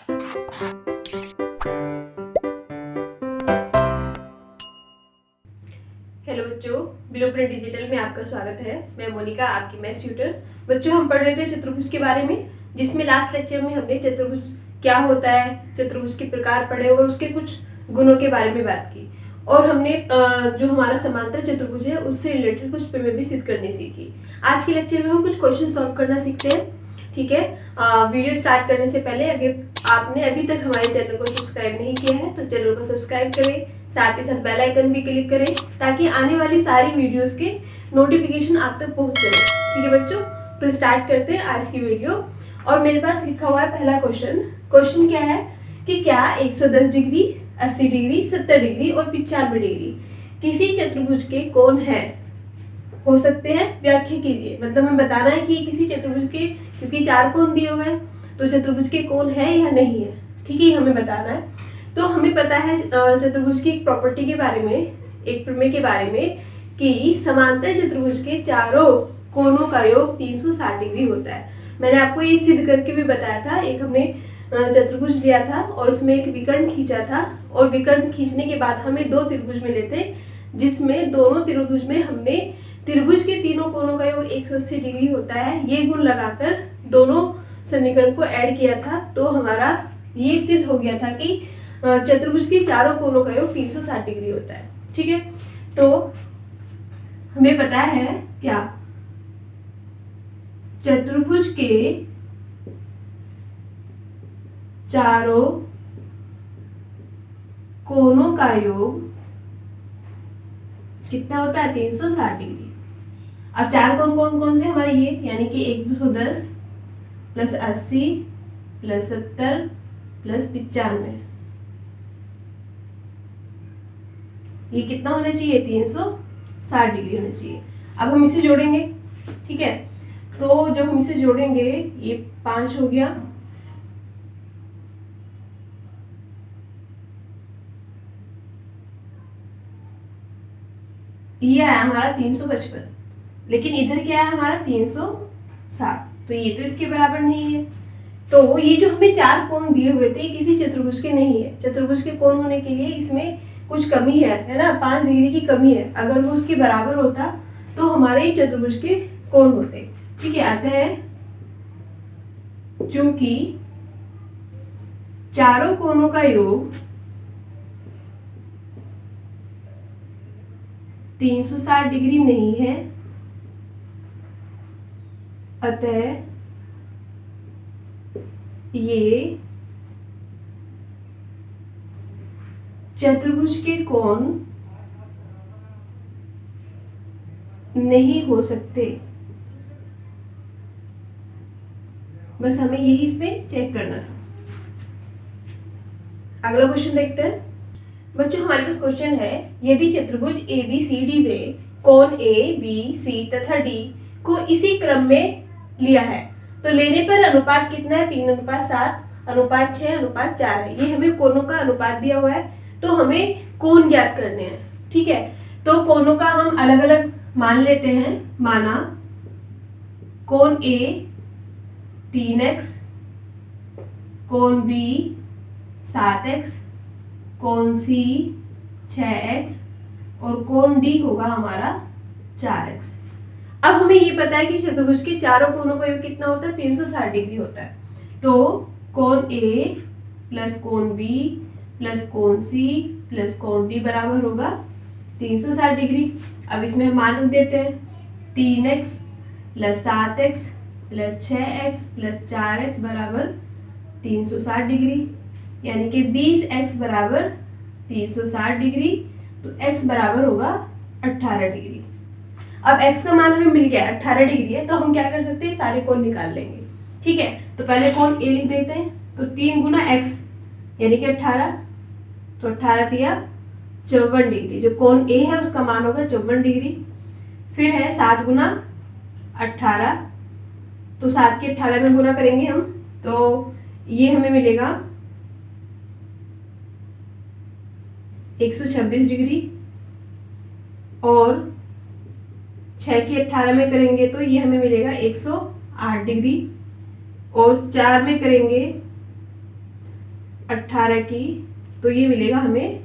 Hello बच्चों, blueprint digital में आपका स्वागत है। मैं मोनिका, आपकी मैथ्स ट्यूटर। बच्चों, हम पढ़ रहे थे चतुर्भुज के बारे में, जिसमें लास्ट लेक्चर में हमने चतुर्भुज क्या होता है, चतुर्भुज के प्रकार पढ़े और उसके कुछ गुणों के बारे में बात की। और हमने जो हमारा समांतर चतुर्भुज है उससे रिलेटेड कुछ प्रमेय भी सिद्ध करनी सीखी। आज के लेक्चर में हम कुछ क्वेश्चन सॉल्व करना सीखते हैं। ठीक है, वीडियो स्टार्ट करने से पहले अगर आपने अभी तक हमारे चैनल को सब्सक्राइब नहीं किया है तो चैनल को सब्सक्राइब करें, साथ ही साथ बेल आइकन भी क्लिक करें ताकि आने वाली सारी वीडियोस के नोटिफिकेशन आप तक पहुंच सके। ठीक है बच्चों, तो स्टार्ट करते हैं आज की वीडियो। और मेरे पास लिखा हुआ है पहला क्वेश्चन क्या है कि क्या 110 डिग्री, 80 डिग्री, 70 डिग्री और 95 डिग्री किसी चतुर्भुज के कोण है, हो सकते हैं, व्याख्या कीजिए। मतलब हमें बताना है कि किसी चतुर्भुज के, क्योंकि 4 कोण दिए हुए हैं तो चतुर्भुज के कोण है या नहीं है। ठीक है, हमें बताना है। तो हमें पता है चतुर्भुज की एक प्रॉपर्टी के बारे में, एक प्रमेय के बारे में, कि समांतर चतुर्भुज के चारों कोणों का योग 360 डिग्री होता है। मैंने आपको ये सिद्ध करके भी बताया था। एक हमने चतुर्भुज लिया था और उसमें एक विकर्ण खींचा था, और विकर्ण खींचने के बाद हमें 2 त्रिभुज मिले थे, जिसमें दोनों त्रिभुज में हमने त्रिभुज के तीनों कोणों का योग 180 डिग्री होता है, ये गुण लगाकर दोनों समीकरण को ऐड किया था। तो हमारा ये सिद्ध हो गया था कि चतुर्भुज के चारों कोणों का योग 360 डिग्री होता है। ठीक है, तो हमें पता है क्या, चतुर्भुज के चारों कोणों का योग कितना होता है, 360 डिग्री। अब 4 कोण कौन कौन से हमारे, ये यानी कि 110 प्लस 80 प्लस 70 प्लस 95, ये कितना होना चाहिए, 360 डिग्री होना चाहिए। अब हम इसे जोड़ेंगे। ठीक है, तो जब हम इसे जोड़ेंगे, ये 5 हो गया, ये आया हमारा 355, लेकिन इधर क्या है हमारा 360, तो ये तो इसके बराबर नहीं है। तो ये जो हमें 4 कोण दिए हुए थे किसी चतुर्भुज के नहीं है। चतुर्भुज के कोण होने के लिए इसमें कुछ कमी है ना, 5 डिग्री की कमी है। अगर वो उसके बराबर होता तो हमारे चतुर्भुज के कोण होते। ठीक है, आता है चूंकि चारों कोणों का योग 360 डिग्री नहीं है, अतः ये चतुर्भुज के कोण नहीं हो सकते। बस हमें यही इसमें चेक करना था। अगला क्वेश्चन देखते हैं। बच्चों, हमारे पास क्वेश्चन है, यदि चतुर्भुज ABCD में कोण A, B, C तथा D को इसी क्रम में लिया है तो लेने पर अनुपात कितना है, 3:7, अनुपात 6:4 है। ये हमें कोणों का अनुपात दिया हुआ है, तो हमें कोण ज्ञात करने हैं। ठीक है, तो कोणों का हम अलग अलग मान लेते हैं। माना कोण A 3x, कोण B 7x, कोण C 6x और कोण D होगा हमारा 4x। अब हमें ये पता है कि चतुर्भुज के चारों कोणों का योग कितना होता है, 360 डिग्री होता है। तो कोण A प्लस कोण B प्लस कोण C प्लस कोण D बराबर होगा 360 डिग्री। अब इसमें हम मान रख देते हैं, 3x plus 7x plus 6x plus 4x बराबर 360 डिग्री, यानी कि 20x बराबर 360 डिग्री। तो x बराबर होगा 18 डिग्री। अब x का मान हमें मिल गया, 18 डिग्री है, तो हम क्या कर सकते हैं, सारे कोण निकाल लेंगे। ठीक है, तो पहले कोण A लिख देते हैं, तो 3 गुना x यानी कि 18, तो 18 दिया 54 डिग्री। जो कोण A है उसका मान होगा 54 डिग्री। फिर है 7 गुना 18, तो 7 के 18 में गुना करेंगे हम, तो ये हमें मिलेगा 126 डिग्री। और 6 के 18 में करेंगे तो ये हमें मिलेगा 108 डिग्री। और 4 में करेंगे 18 की, तो ये मिलेगा हमें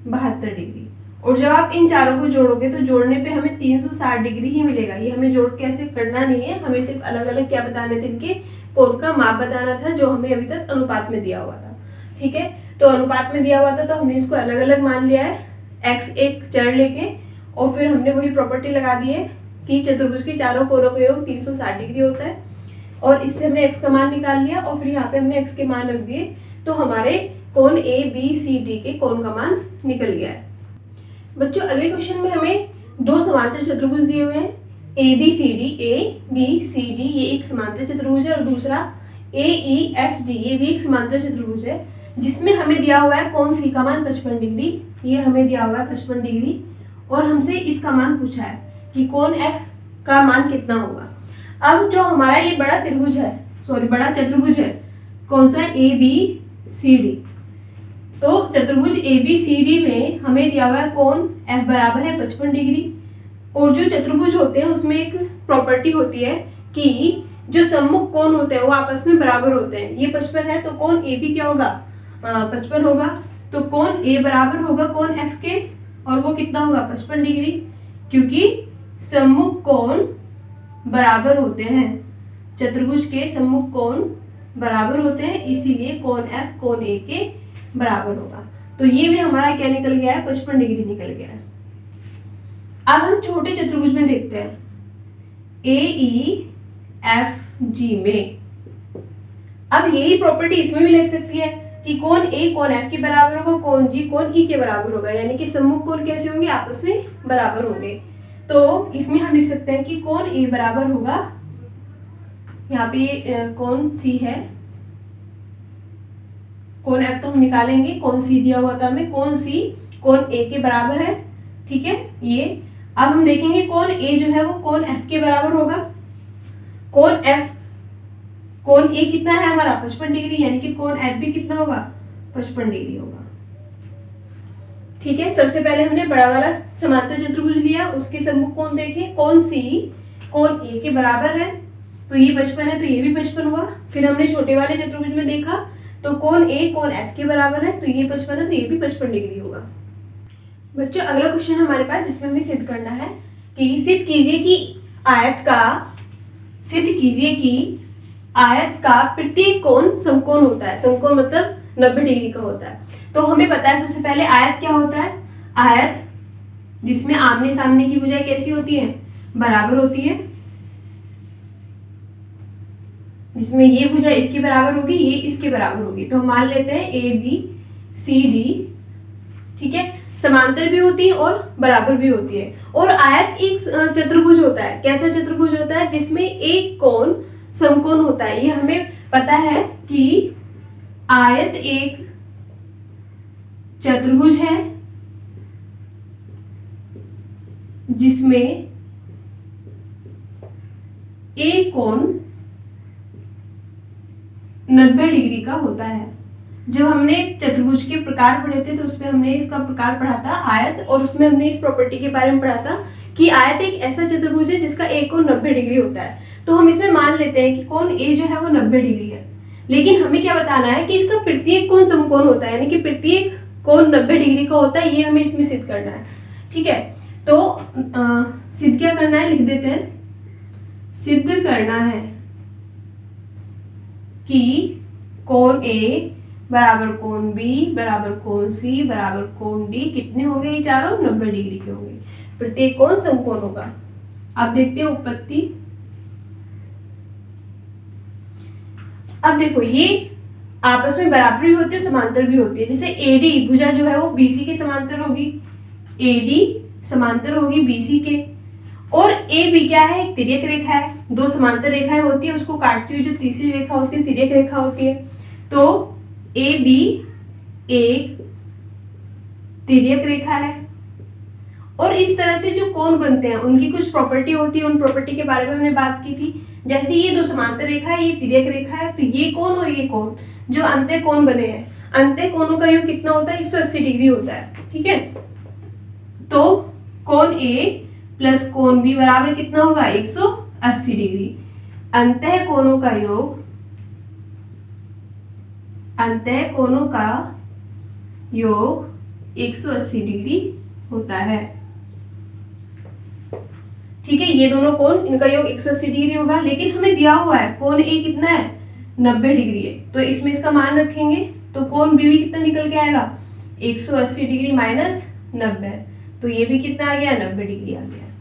72 डिग्री। और जब आप इन चारों को जोड़ोगे तो जोड़ने पे हमें 360 डिग्री ही मिलेगा। ये हमें जोड़ के ऐसे करना नहीं है, हमें सिर्फ अलग अलग क्या बताने थे, इनके कोण का माप बताना था, जो हमें अभी तक अनुपात में दिया हुआ था। ठीक है, तो अनुपात में दिया हुआ था तो हमने इसको अलग अलग मान लिया है, x एक चर लेके, और फिर हमने वही प्रॉपर्टी लगा दी है कि चतुर्भुज के चारों कोणों का योग 360 डिग्री होता है, और इससे हमने x का मान निकाल लिया, और फिर यहाँ पे हमने x के मान रख दिए, तो हमारे कोण ए बी सी डी के कोण का मान निकल गया है। बच्चों अगले क्वेश्चन में हमें दो समांतर चतुर्भुज दिए हुए हैं, ए बी सी डी, ये एक समांतर चतुर्भुज है, और दूसरा ए ई एफ जी, ये भी एक समांतर चतुर्भुज है, जिसमें हमें दिया हुआ है कोण सी का मान 55 डिग्री, ये हमें दिया हुआ है 55 डिग्री, और हमसे इसका मान पूछा है कि कोण एफ का मान कितना होगा। अब जो हमारा ये बड़ा त्रिभुज है, बड़ा चतुर्भुज है, कौन सा, ए बी सी डी, तो चतुर्भुज ए बी सी डी में हमें दिया हुआ है कोण एफ बराबर है 55 डिग्री, और जो चतुर्भुज होते हैं उसमें एक प्रॉपर्टी होती है कि जो सम्मुख कोण होते हैं वो आपस में बराबर होते हैं। ये 55 है तो कोण ए बी क्या होगा, 55 होगा, तो कोण ए बराबर होगा कोण एफ के, और वो कितना होगा 55 डिग्री, क्योंकि सम्मुख कोण बराबर होते हैं, चतुर्भुज के सम्मुख कोण बराबर होते हैं, इसीलिए कोण एफ कोण ए के बराबर होगा। तो ये भी हमारा क्या निकल गया है, 55 डिग्री निकल गया है। अब हम छोटे चतुर्भुज में देखते हैं, ए ई एफ जी में, अब यही प्रॉपर्टी इसमें भी लिख सकती है कि कोण ए कोण एफ के बराबर होगा, कोण जी कोण ई के बराबर होगा, यानी कि सम्मुख कोण कैसे होंगे, आपस में बराबर होंगे। तो इसमें हम लिख सकते हैं कि कोण ए बराबर होगा, यहाँ पे कोण सी है, कोण एफ तो हम निकालेंगे, कोण सी दिया हुआ था हमें, कोण सी कोण ए के बराबर है। ठीक है, ये अब हम देखेंगे कोण ए जो है वो कोण एफ के बराबर होगा, कोण एफ, कोण ए कितना है हमारा 55 डिग्री, यानी कि कोण एफ भी कितना होगा, 55 डिग्री होगा। ठीक है, सबसे पहले हमने बड़ा वाला समांतर चतुर्भुज लिया, उसके सम्मुख कोण देखे, कोण सी कोण ए के बराबर है, तो ये 55 है तो ये भी 55 हुआ। फिर हमने छोटे वाले चतुर्भुज में देखा तो कोण ए कोण एफ के बराबर है, तो ये 55 है तो ये भी 55 डिग्री होगा। बच्चों अगला क्वेश्चन हमारे पास, जिसमें हमें सिद्ध करना है कि सिद्ध कीजिए कि आयत का प्रत्येक कोण समकोण होता है। समकोण मतलब 90 डिग्री का होता है। तो हमें पता है सबसे पहले आयत क्या होता है, आयत जिसमें आमने सामने की भुजाएं कैसी होती है, बराबर होती है, जिसमें ये भुजा इसके बराबर होगी, ये इसके बराबर होगी। तो हम मान लेते हैं ए बी सी डी, ठीक है, समांतर भी होती है और बराबर भी होती है। और आयत एक चतुर्भुज होता है। कैसा चतुर्भुज होता है, जिसमें एक कोण समकोण होता है। ये हमें पता है कि आयत एक चतुर्भुज है जिसमें एक कोण 90 डिग्री का होता है। जब हमने चतुर्भुज के प्रकार पढ़े थे तो उसमें हमने इसका प्रकार पढ़ा था आयत, और उसमें हमने इस प्रॉपर्टी के बारे में पढ़ा था कि आयत एक ऐसा चतुर्भुज है जिसका एक कोण 90 डिग्री होता है। तो हम इसमें मान लेते हैं कि कोण ए जो है वो 90 डिग्री है, लेकिन हमें क्या बताना है कि इसका प्रत्येक कोण समकोण होता है, यानी कि प्रत्येक कोण 90 डिग्री का होता है। ये हमें इसमें सिद्ध करना है। ठीक है, तो सिद्ध क्या करना है, लिख देते हैं, सिद्ध करना है कि कोण ए बराबर कोण बी बराबर कोण सी बराबर कोण डी कितने होंगे, ये चारों 90 डिग्री के होंगे। प्रत्येक कोण समकोण होगा। अब देखते हैं उत्पत्ति। अब देखो ये आपस में बराबर भी होती है, समांतर भी होती है। जैसे एडी भुजा जो है वो बीसी के समांतर होगी, एडी समांतर होगी बीसी के, और ए बी क्या है, एक तिर्यक रेखा है। दो समांतर रेखाएं होती है, उसको काटती हुई जो तीसरी रेखा होती है तिर्यक रेखा होती है। तो ए बी एक तिर्यक रेखा है, और इस तरह से जो कोण बनते हैं उनकी कुछ प्रॉपर्टी होती है। उन प्रॉपर्टी के बारे में हमने बात की थी। जैसे ये दो समांतर रेखा है, ये तिर्यक रेखा है, तो ये कोण और ये कोण जो अंतः कोण बने हैं, अंतः कोणों का योग कितना होता है, 180 डिग्री होता है। ठीक है, तो कोण ए प्लस कोण बी बराबर कितना होगा, 180 डिग्री। अंतः कोणों का योग अंतः कोणों का योग 180 डिग्री होता है। ठीक है, ये दोनों कोण, इनका योग 180 डिग्री होगा, लेकिन हमें दिया हुआ है कोण ए कितना है, 90 डिग्री है, तो इसमें इसका मान रखेंगे तो कोण बी भी कितना निकल के आएगा, 180 डिग्री माइनस 90, तो ये भी कितना आ गया, 90 डिग्री आ गया।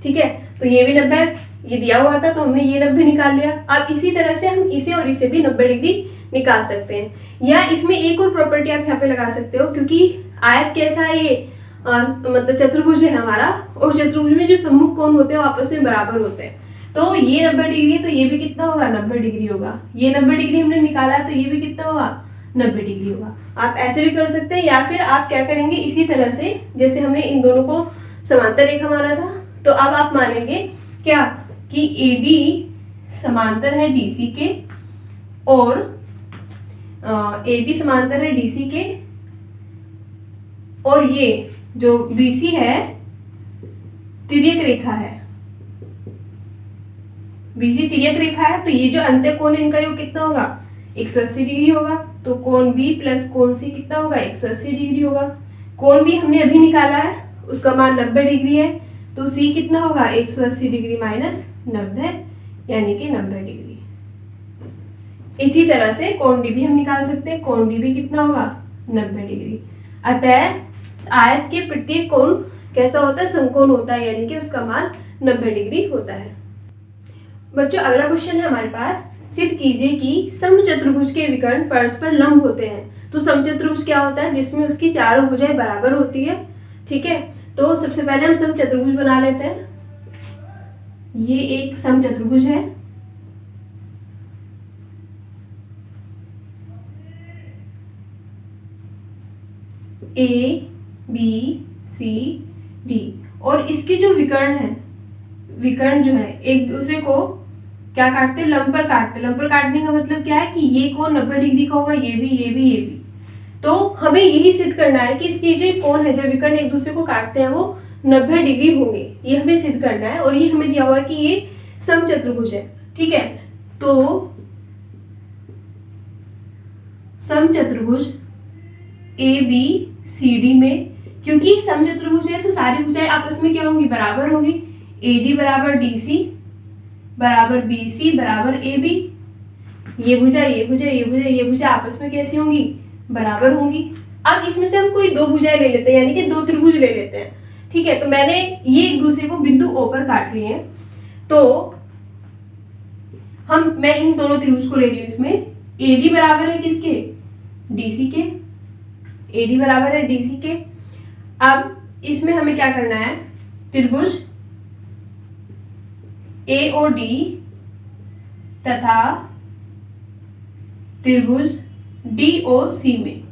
ठीक है, तो ये भी 90, ये दिया हुआ था तो हमने ये 90 निकाल लिया। अब इसी तरह से हम इसे और इसे भी 90 डिग्री निकाल सकते हैं। या इसमें एक और प्रॉपर्टी आप यहाँ पे लगा सकते हो, क्योंकि आयत कैसा है ये, मतलब चतुर्भुज है हमारा, और चतुर्भुज में जो सम्मुख कोण होते हैं वो आपस में बराबर होते हैं। तो ये 90 डिग्री है तो ये भी कितना होगा, 90 डिग्री होगा। ये 90 डिग्री हमने निकाला तो ये भी कितना होगा, 90 डिग्री होगा। आप ऐसे भी कर सकते हैं, या फिर आप क्या करेंगे, इसी तरह से जैसे हमने इन दोनों को समांतर रेखा माना था, तो अब आप मानेंगे क्या कि AB समांतर है DC के, और AB समांतर है DC के, और ये जो BC है तिर्यक रेखा है, BC तिर्यक रेखा है, तो ये जो अंत्य कोण है इनका योग कितना होगा, 180 डिग्री होगा। तो कोण B प्लस कोण C कितना होगा, 180 डिग्री होगा। कोण B हमने अभी निकाला है, उसका मान 90 डिग्री है, तो C कितना होगा, 180 डिग्री माइनस 90, यानी कि 90 डिग्री। इसी तरह से कोण D भी हम निकाल सकते हैं, कोण D भी कितना होगा, 90 डिग्री। अतः आयत के प्रत्येक कोण कैसा होता है, समकोण होता है, यानी कि उसका मान 90 डिग्री होता है। बच्चों अगला क्वेश्चन है हमारे पास, सिद्ध कीजिए कि समचतुर्भुज के विकर्ण परस्पर लंब होते हैं। तो समचतुर्भुज क्या होता है, जिसमें उसकी चारों भुजाएं बराबर होती है। ठीक है, तो सबसे पहले हम समचतुर्भुज बना लेते हैं। ये एक समचतुर्भुज है, ABCD, और इसके जो विकर्ण है, विकर्ण जो है एक दूसरे को क्या काटते हैं, लंब पर काटते हैं। लंब पर काटने का मतलब क्या है कि ये कोण 90 डिग्री का होगा, ये भी, ये भी, ये भी। तो हमें यही सिद्ध करना है कि इसके जो कोण है, जब विकर्ण एक दूसरे को काटते हैं वो 90 डिग्री होंगे, ये हमें सिद्ध करना है। और ये हमें दिया हुआ है कि ये समचतुर्भुज है। ठीक है, तो समचतुर्भुज ABCD में, क्योंकि समचतुर्भुज है तो सारी भुजाएं आपस में क्या होंगी, बराबर होगी। AD बराबर DC बराबर BC बराबर AB, ये भुजा, ये भुजा, ये भुजा, ये भुजा आपस में कैसी होंगी, बराबर होंगी। अब इसमें से हम कोई दो भुजाएं ले लेते हैं, यानी कि दो त्रिभुज ले लेते हैं। ठीक है, तो मैंने ये एक दूसरे को बिंदु O पर काट रही हैं, तो मैं इन दोनों त्रिभुज को ले रही हूँ। इसमें AD बराबर है किसके, DC के, AD बराबर है DC के। अब इसमें हमें क्या करना है, त्रिभुज AOD तथा त्रिभुज DOC में।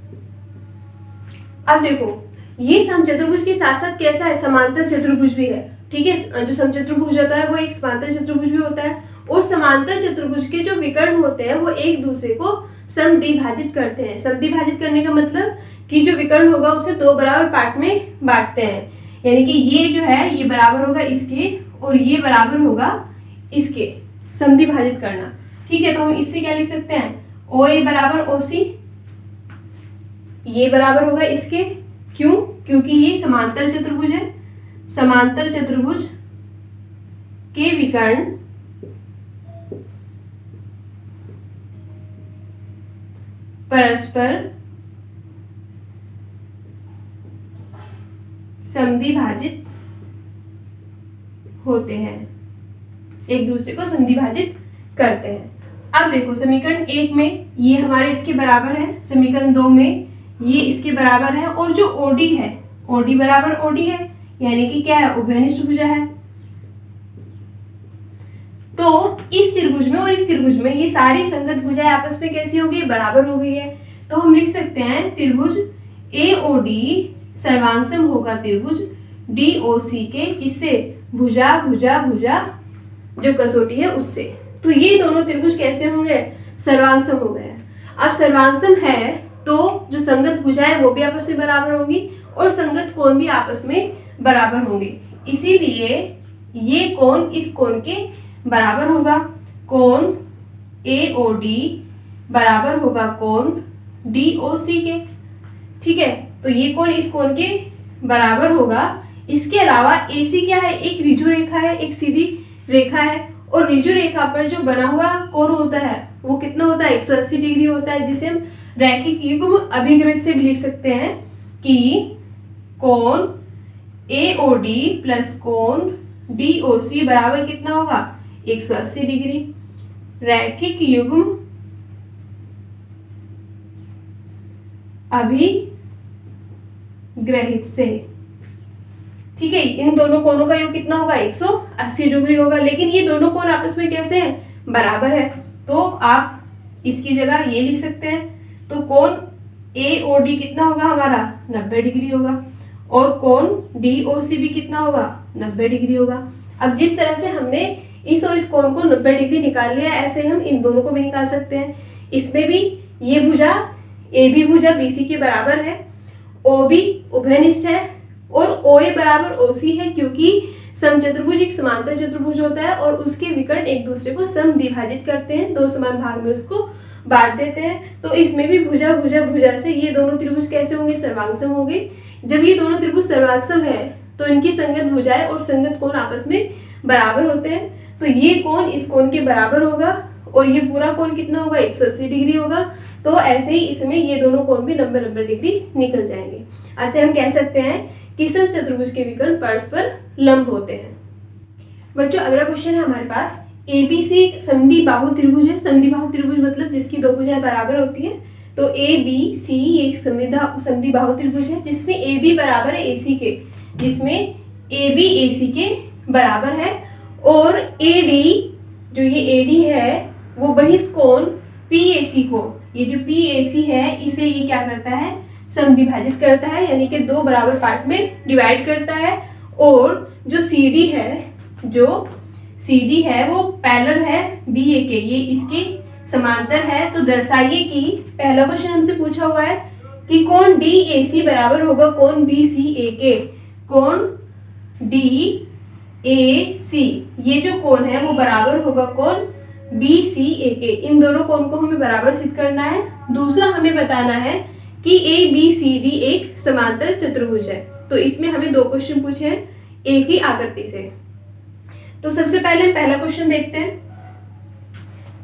अब देखो ये समचतुर्भुज के साथ साथ कैसा है, समांतर चतुर्भुज भी है। ठीक है, जो समचतुर्भुज होता है वो एक समांतर चतुर्भुज भी होता है, और समांतर चतुर्भुज के जो विकर्ण होते हैं वो एक दूसरे को समद्विभाजित करते हैं। समद्विभाजित करने का मतलब कि जो विकर्ण होगा उसे दो बराबर पार्ट में बांटते हैं, यानी कि ये जो है ये बराबर होगा इसके, और ये बराबर होगा इसके, समद्विभाजित करना। ठीक है, तो हम इससे क्या लिख सकते हैं, OA बराबर OC, ये बराबर होगा इसके, क्यों, क्योंकि ये समांतर चतुर्भुज है। समांतर चतुर्भुज के विकर्ण परस्पर समद्विभाजित होते हैं, एक दूसरे को समद्विभाजित करते हैं। अब देखो समीकरण 1 में ये हमारे इसके बराबर है, समीकरण 2 में ये इसके बराबर है, और जो OD है, OD बराबर OD है, यानी कि क्या है, उभयनिष्ठ भुजा है। तो इस त्रिभुज में और इस त्रिभुज में ये सारी संगत भुजाएं आपस में कैसी हो गई, बराबर हो गई है। तो हम लिख सकते हैं त्रिभुज AOD सर्वांगसम होगा त्रिभुज DOC के, किससे, भुजा भुजा भुजा जो कसौटी है उससे। तो ये दोनों त्रिभुज कैसे होंगे, सर्वांगसम हो गए। अब सर्वांगसम है तो जो संगत भुजाएं वो भी आपस में बराबर होंगी, और संगत कोण भी आपस में बराबर होंगे। इसीलिए ये कोण इस कोण के बराबर होगा। कोण AOD बराबर होगा कोण DOC के। ठीक है, तो ये कोण इस कोण के बराबर होगा। इसके अलावा AC क्या है, एक ऋजु रेखा है, एक सीधी रेखा है, और ऋजु रेखा पर जो बना हुआ कोण होता है वो कितना होता है, 180 डिग्री होता है, जिसे हम रैखिक युग्म अभिग्रह से भी लिख सकते हैं कि कोण AOD प्लस कोण DOC बराबर कितना होगा, 180 डिग्री। रैखिक युग्म अभिग्रहित से। ठीक है, इन दोनों कोणों का योग कितना होगा, 180 डिग्री होगा। लेकिन ये दोनों कोण आपस में कैसे हैं, बराबर है, तो आप इसकी जगह ये लिख सकते हैं। तो कोण AOD कितना होगा हमारा, 90 डिग्री होगा, और कोण DOC भी कितना होगा, 90 डिग्री होगा। अब जिस तरह से हमने इस और इस कोण को 90 डिग्री निकाल लिया, ऐसे हम इन दोनों को भी निकाल सकते हैं। इसमें भी ये भुजा AB भुजा BC के बराबर है, OB उभयनिष्ठ है, और OA बराबर OC है, क्योंकि समचतुर्भुज एक समांतर चतुर्भुज होता है और उसके विकर्ण एक दूसरे को समद्विभाजित करते हैं, दो समान भाग में उसको बांट देते हैं। तो इसमें भी भुजा भुजा भुजा से ये दोनों त्रिभुज कैसे होंगे, सर्वांगसम होंगे। जब ये दोनों त्रिभुज सर्वांगसम है तो इनकी संगत भुजाएं और संगत कोण आपस में बराबर होते हैं। तो ये कोण इस कोण के बराबर होगा, और ये पूरा कोण कितना होगा, 180 डिग्री होगा। तो ऐसे ही इसमें ये दोनों कोण भी 90-90 डिग्री निकल जाएंगे। अतः हम कह सकते हैं कि समचतुर्भुज के विकर्ण परस्पर लंब होते हैं। बच्चों, अगला क्वेश्चन है हमारे पास, ABC एक समद्विबाहु त्रिभुज है। समद्विबाहु त्रिभुज मतलब जिसकी दो भुजाएं बराबर होती हैं। तो ABC एक समद्विबाहु त्रिभुज है जिसमें AB बराबर है AC के, जिसमें AB AC के बराबर है, और AD जो ये AD है वो बहिष्कोण PAC को, ये जो PAC है इसे ये क्या करता है, समद्विभाजित करता है, यानी कि दो बराबर पार्ट में डिवाइड करता है। और जो CD है वो पैरेलल है BA के, ये इसके समांतर है। तो दर्शाइए कि पहला क्वेश्चन हमसे पूछा हुआ है कि कोण DAC बराबर होगा कोण BCA के। कोण DAC ये जो कोण है वो बराबर होगा कोण BCA के। इन दोनों कोण को हमें बराबर सिद्ध करना है। दूसरा हमें बताना है कि ABCD एक समांतर चतुर्भुज है। तो इसमें हमें दो क्वेश्चन पूछे हैं एक ही आकृति से। तो सबसे पहले हम पहला क्वेश्चन देखते हैं।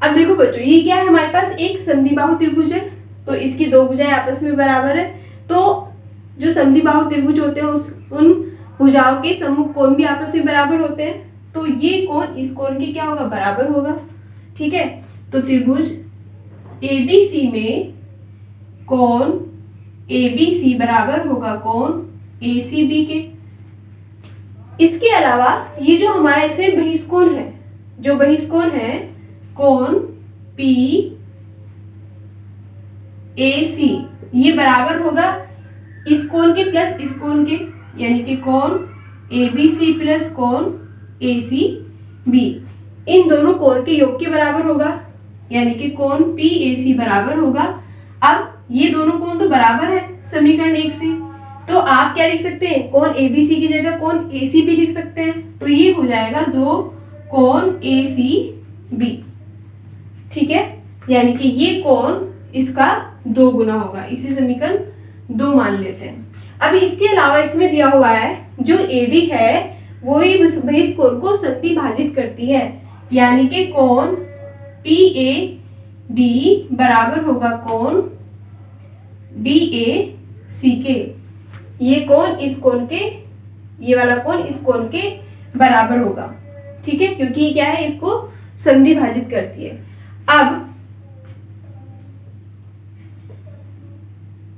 अब देखो बच्चों, ये क्या है, हमारे पास एक समद्विबाहु त्रिभुज है, तो इसकी दो भुजाएं आपस में बराबर है। तो जो समद्विबाहु त्रिभुज होते हैं उन भुजाओं के सम्मुख कोण भी आपस में बराबर होते हैं। तो ये कोण इस कोण के क्या होगा, बराबर होगा। ठीक है, तो त्रिभुज ABC में कोण ABC बराबर होगा कोण ACB के। इसके अलावा ये जो हमारा इसमें बहिष्कोण है, जो बहिष्कोण है कोण PAC, ये बराबर होगा इस कोण के प्लस इस कोण के, यानी कि कोण ABC प्लस कोण ACB, इन दोनों कोण के योग के बराबर होगा, यानी कि कोण PAC बराबर होगा। अब ये दोनों कोण तो बराबर है समीकरण 1 से, तो आप क्या लिख सकते हैं, कोण ABC की जगह कोण ACB लिख सकते हैं। तो ये हो जाएगा दो कोण ACB। ठीक है, यानी कि ये कोण इसका 2 गुना होगा, इसी समीकरण 2 मान लेते हैं। अब इसके अलावा इसमें दिया हुआ है जो AD है वो ही इस कोण को समद्विभाजित करती है, यानी कि कोण PAD बराबर होगा कोण DAC के। ये कोण इस कोण के, ये वाला कोण इस कोण के बराबर होगा। ठीक है, क्योंकि क्या है, इसको समद्विभाजित करती है। अब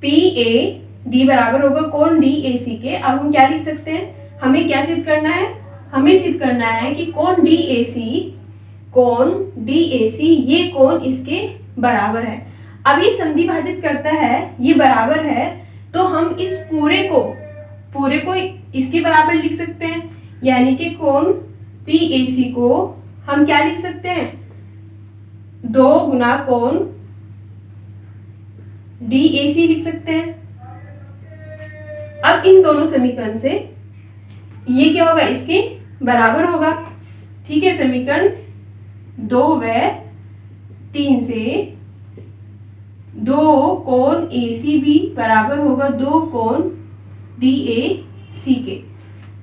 PAD बराबर होगा कोण DAC के। अब हम क्या लिख सकते हैं, हमें क्या सिद्ध करना है, हमें सिद्ध करना है कि कोण DAC ये कोण इसके बराबर है। अब ये समद्विभाजित करता है, ये बराबर है, तो हम इस पूरे को इसके बराबर लिख सकते हैं, यानी कि कोण PAC को हम क्या लिख सकते हैं, 2 गुना कोण DAC लिख सकते हैं। अब इन दोनों समीकरण से ये क्या होगा, इसके बराबर होगा। ठीक है, समीकरण 2 व 3 से दो कोण ACB बराबर होगा दो कोण DAC के।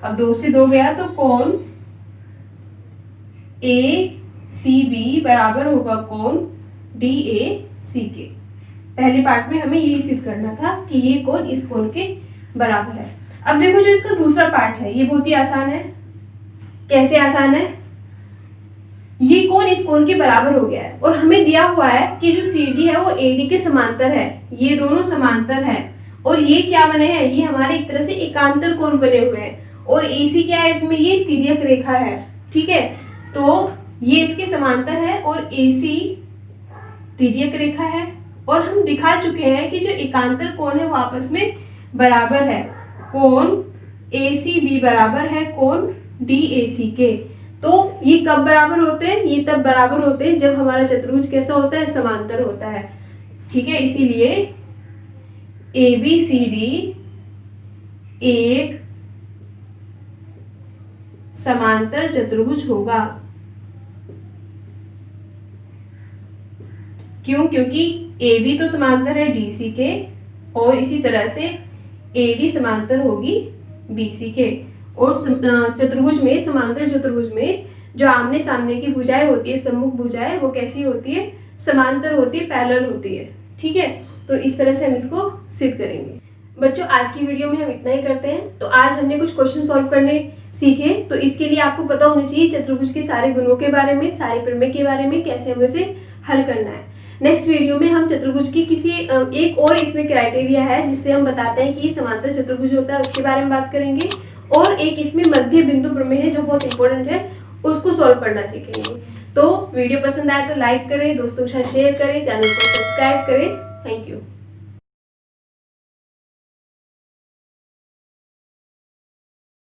अब 2 से 2 गया तो कोण ACB बराबर होगा कोण DAC के। पहले पार्ट में हमें यही सिद्ध करना था कि ये कोण इस कोण के बराबर है। अब देखो जो इसका दूसरा पार्ट है ये बहुत ही आसान है। कैसे आसान है? ये कोण इस कोण के बराबर हो गया है और हमें दिया हुआ है कि जो CD है वो AD के समांतर है, ये दोनों समांतर है और ये क्या बने हैं, ये हमारे एक तरह से एकांतर कोण बने हुए हैं और AC क्या है इसमें, ये तिर्यक रेखा है। ठीक है, तो ये इसके समांतर है और AC तिर्यक रेखा है और हम दिखा चुके हैं कि जो एकांतर कोण है वो आपस में बराबर है। कोण ACB बराबर है कोण DAC के। तो ये कब बराबर होते हैं? ये तब बराबर होते हैं जब हमारा चतुर्भुज कैसा होता है, समांतर होता है। ठीक है, इसीलिए ABCD एक समांतर चतुर्भुज होगा। क्यों? क्योंकि AB तो समांतर है DC के और इसी तरह से AD समांतर होगी BC के। और चतुर्भुज में, समांतर चतुर्भुज में जो आमने सामने की भुजाएं होती है, सम्मुख भुजाएं, वो कैसी होती है, समांतर होती है, पैरेलल होती है। ठीक है, तो इस तरह से हम इसको सिद्ध करेंगे। बच्चों आज की वीडियो में हम इतना ही करते हैं। तो आज हमने कुछ क्वेश्चन सॉल्व करने सीखे, तो इसके लिए आपको पता होना चाहिए चतुर्भुज के सारे गुणों के बारे में, सारे प्रमेय के बारे में, कैसे हमें उसे हल करना है। नेक्स्ट वीडियो में हम चतुर्भुज की किसी एक और इसमें क्राइटेरिया है जिससे हम बताते हैं कि ये समांतर चतुर्भुज होता है, उसके बारे में बात करेंगे। और एक इसमें मध्य बिंदु प्रमेय है जो बहुत इंपॉर्टेंट है, उसको सॉल्व करना सीखेंगे। तो वीडियो पसंद आए तो लाइक करें, दोस्तों के साथ शेयर करें, चैनल को सब्सक्राइब करें। Thank you.